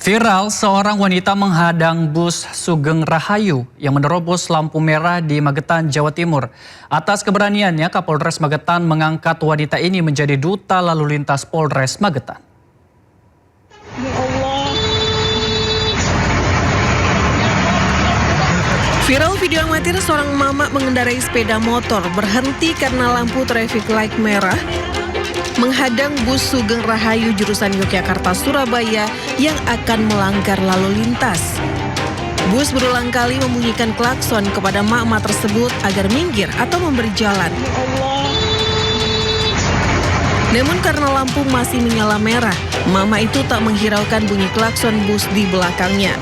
Viral, seorang wanita menghadang bus Sugeng Rahayu yang menerobos lampu merah di Magetan, Jawa Timur. Atas keberaniannya, Kapolres Magetan mengangkat wanita ini menjadi duta lalu lintas Polres Magetan. Viral video amatir seorang mama mengendarai sepeda motor berhenti karena lampu traffic light merah menghadang bus Sugeng Rahayu jurusan Yogyakarta Surabaya yang akan melanggar lalu lintas. Bus berulang kali membunyikan klakson kepada mak-mak tersebut agar minggir atau memberi jalan. Namun karena lampu masih menyala merah, mama itu tak menghiraukan bunyi klakson bus di belakangnya.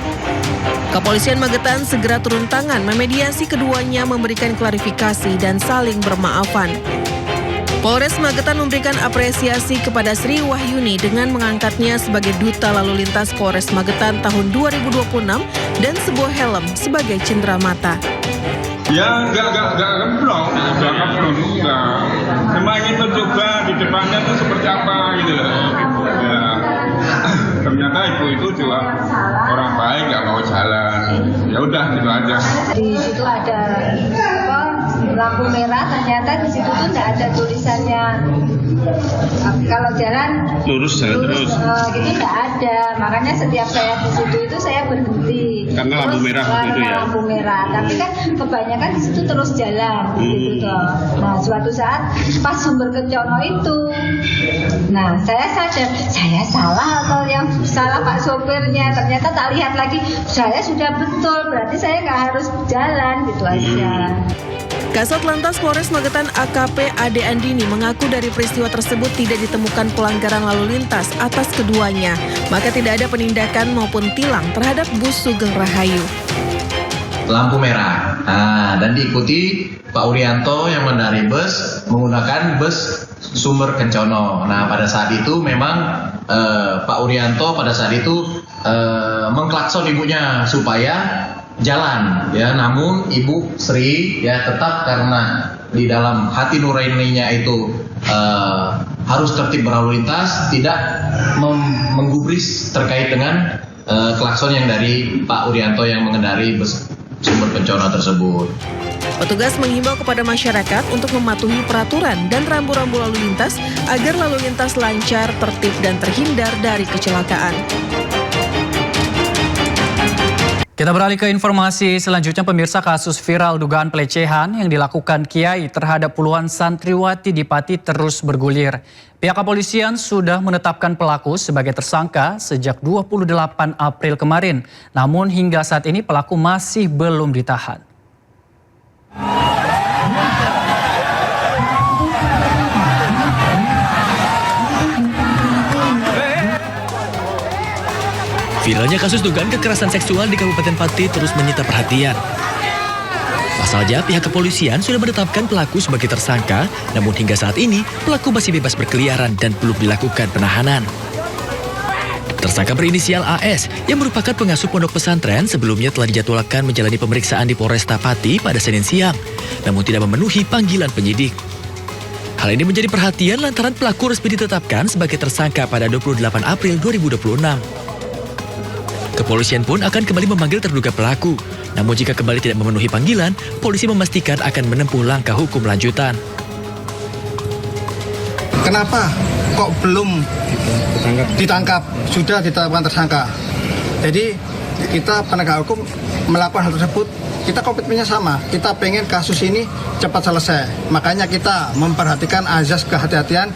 Kepolisian Magetan segera turun tangan memediasi keduanya, memberikan klarifikasi dan saling bermaafan. Polres Magetan memberikan apresiasi kepada Sri Wahyuni dengan mengangkatnya sebagai duta lalu lintas Polres Magetan tahun 2026 dan sebuah helm sebagai cenderamata. Ya enggak gemblong, enggak. Cuma itu juga di depannya tuh seperti apa gitu loh. Ya, ternyata itu juga orang baik, nggak mau jalan. Ya udah gitu aja. Di situ ada lampu merah, ternyata di situ tuh nggak ada tulisannya. Kalau jalan lurus terus gitu nggak ada. Makanya setiap saya di situ itu saya berhenti. Karena lampu merah gitu ya. Lampu merah. Tapi kan kebanyakan di situ terus jalan gitu toh. Nah, suatu saat pas sumber Kencono itu, nah saya sadar saya salah atau yang salah Pak sopirnya. Ternyata tak lihat lagi saya sudah betul. Berarti saya nggak harus jalan gitu aja. Kasat Lantas Polres Magetan AKP Ade Andini mengaku dari peristiwa tersebut tidak ditemukan pelanggaran lalu lintas atas keduanya, maka tidak ada penindakan maupun tilang terhadap bus Sugeng Rahayu. Lampu merah, dan diikuti Pak Urianto yang mengendarai bus menggunakan bus sumber Kencono. Nah, pada saat itu memang Pak Urianto pada saat itu mengklakson ibunya supaya jalan, ya. Namun Ibu Sri ya tetap karena di dalam hati nuraninya itu harus tertib berlalu lintas, tidak menggubris terkait dengan klakson yang dari Pak Urianto yang mengendarai bus sumber Kencono tersebut. Petugas menghimbau kepada masyarakat untuk mematuhi peraturan dan rambu-rambu lalu lintas agar lalu lintas lancar, tertib, dan terhindar dari kecelakaan. Kita beralih ke informasi selanjutnya. Pemirsa, kasus viral dugaan pelecehan yang dilakukan Kiai terhadap puluhan santriwati di Pati terus bergulir. Pihak kepolisian sudah menetapkan pelaku sebagai tersangka sejak 28 April kemarin. Namun hingga saat ini pelaku masih belum ditahan. Viralnya kasus dugaan kekerasan seksual di Kabupaten Pati terus menyita perhatian. Pasalnya pihak kepolisian sudah menetapkan pelaku sebagai tersangka, namun hingga saat ini pelaku masih bebas berkeliaran dan belum dilakukan penahanan. Tersangka berinisial AS yang merupakan pengasuh pondok pesantren sebelumnya telah dijadwalkan menjalani pemeriksaan di Polresta Pati pada Senin siang, namun tidak memenuhi panggilan penyidik. Hal ini menjadi perhatian lantaran pelaku resmi ditetapkan sebagai tersangka pada 28 April 2026. Kepolisian pun akan kembali memanggil terduga pelaku. Namun jika kembali tidak memenuhi panggilan, polisi memastikan akan menempuh langkah hukum lanjutan. Kenapa kok belum ditangkap? Sudah ditetapkan tersangka. Jadi kita penegak hukum melakukan hal tersebut, kita komitmennya sama. Kita pengen kasus ini cepat selesai. Makanya kita memperhatikan azas kehati-hatian,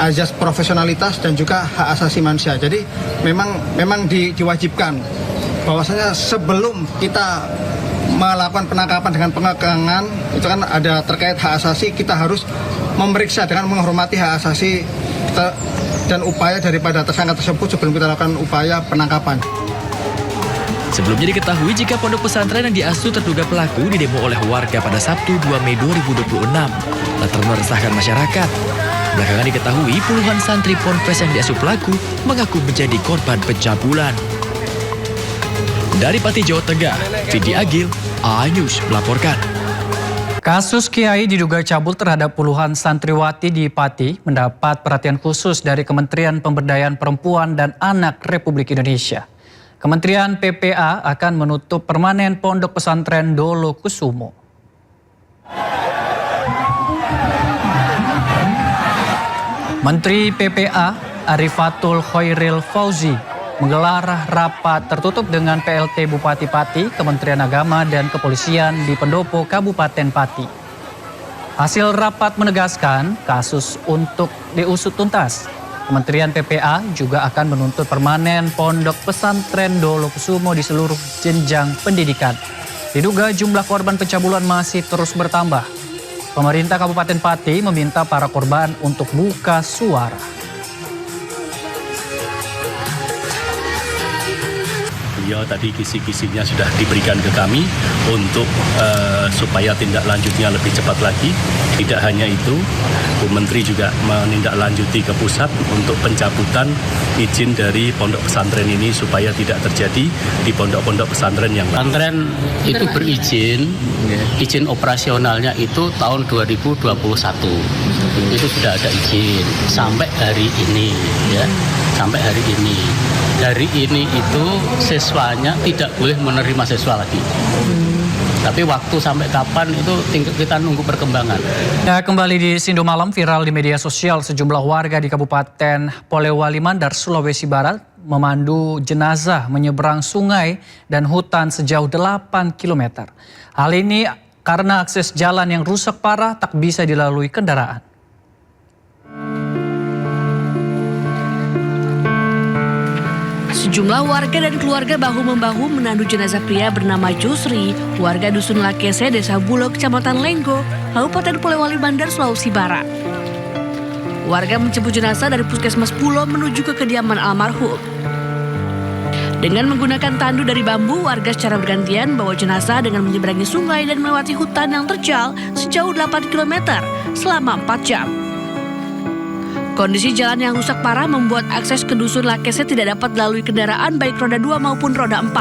azas profesionalitas dan juga hak asasi manusia. Jadi memang diwajibkan bahwasanya sebelum kita melakukan penangkapan dengan pengekangan itu kan ada terkait hak asasi, kita harus memeriksa dengan menghormati hak asasi dan upaya daripada tersangka tersebut sebelum kita lakukan upaya penangkapan. Sebelumnya diketahui jika pondok pesantren yang diasuh terduga pelaku didemo oleh warga pada Sabtu 2 Mei 2026 lantaran meresahkan masyarakat. Belakangan diketahui puluhan santri ponpes yang diasuh pelaku mengaku menjadi korban pencabulan. Dari Pati, Jawa Tengah, Vidi Agil, iNews melaporkan. Kasus Kiai diduga cabul terhadap puluhan santriwati di Pati mendapat perhatian khusus dari Kementerian Pemberdayaan Perempuan dan Anak Republik Indonesia. Kementerian PPA akan menutup permanen Pondok Pesantren Dolo Kusumo. Menteri PPA Arifatul Khairil Fauzi menggelar rapat tertutup dengan PLT Bupati Pati, Kementerian Agama dan Kepolisian di Pendopo, Kabupaten Pati. Hasil rapat menegaskan kasus untuk diusut tuntas. Kementerian PPA juga akan menuntut permanen Pondok Pesantren Dolo Kusumo di seluruh jenjang pendidikan. Diduga jumlah korban pencabulan masih terus bertambah. Pemerintah Kabupaten Pati meminta para korban untuk buka suara. Beliau tadi kisi-kisinya sudah diberikan ke kami untuk supaya tindak lanjutnya lebih cepat lagi. Tidak hanya itu, Bu Menteri juga menindaklanjuti ke pusat untuk pencabutan izin dari pondok pesantren ini supaya tidak terjadi di pondok-pondok pesantren yang lain. Pesantren itu berizin, izin operasionalnya itu tahun 2021. Itu sudah ada izin sampai hari ini, ya, sampai hari ini. Dari ini itu siswanya tidak boleh menerima siswa lagi. Tapi waktu sampai kapan itu kita nunggu perkembangan. Ya, kembali di Sindo Malam, viral di media sosial sejumlah warga di Kabupaten Polewali Mandar, Sulawesi Barat memandu jenazah menyeberang sungai dan hutan sejauh 8 km. Hal ini karena akses jalan yang rusak parah tak bisa dilalui kendaraan. Sejumlah warga dan keluarga bahu-membahu menandu jenazah pria bernama Jusri, warga Dusun Lakese, Desa Bulo, Kecamatan Lenggo, Kabupaten Polewali Mandar, Sulawesi Barat. Warga menjemput jenazah dari Puskesmas Pulo menuju ke kediaman almarhum. Dengan menggunakan tandu dari bambu, warga secara bergantian bawa jenazah dengan menyeberangi sungai dan melewati hutan yang terjal sejauh 8 km selama 4 jam. Kondisi jalan yang rusak parah membuat akses ke Dusun Lakese tidak dapat dilalui kendaraan baik roda 2 maupun roda 4.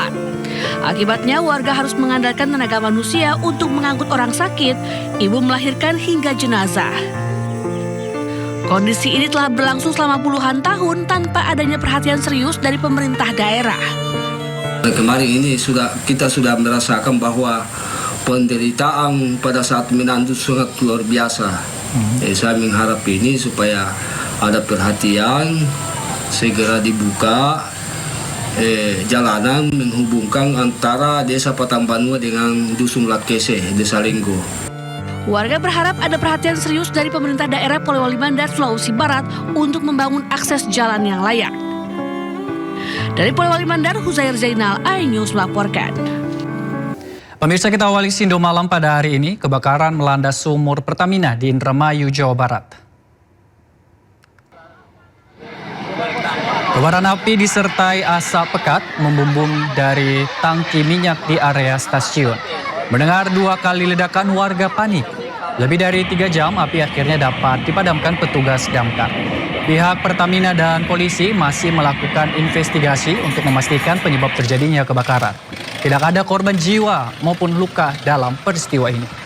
Akibatnya warga harus mengandalkan tenaga manusia untuk mengangkut orang sakit, ibu melahirkan hingga jenazah. Kondisi ini telah berlangsung selama puluhan tahun tanpa adanya perhatian serius dari pemerintah daerah. Kemarin ini kita sudah merasakan bahwa penderitaan pada saat menandu sangat luar biasa. Saya mengharap ini supaya ada perhatian, segera dibuka jalanan menghubungkan antara Desa Patambanua dengan Dusun Lakese, Desa Lenggo. Warga berharap ada perhatian serius dari pemerintah daerah Polewali Mandar, Sulawesi Barat untuk membangun akses jalan yang layak. Dari Polewali Mandar, Huzair Zainal, iNews melaporkan. Pemirsa, kita awali Sindo Malam pada hari ini, kebakaran melanda sumur Pertamina di Indramayu, Jawa Barat. Kobaran api disertai asap pekat membumbung dari tangki minyak di area stasiun. Mendengar 2 kali ledakan, warga panik. Lebih dari 3 jam api akhirnya dapat dipadamkan petugas damkar. Pihak Pertamina dan polisi masih melakukan investigasi untuk memastikan penyebab terjadinya kebakaran. Tidak ada korban jiwa maupun luka dalam peristiwa ini.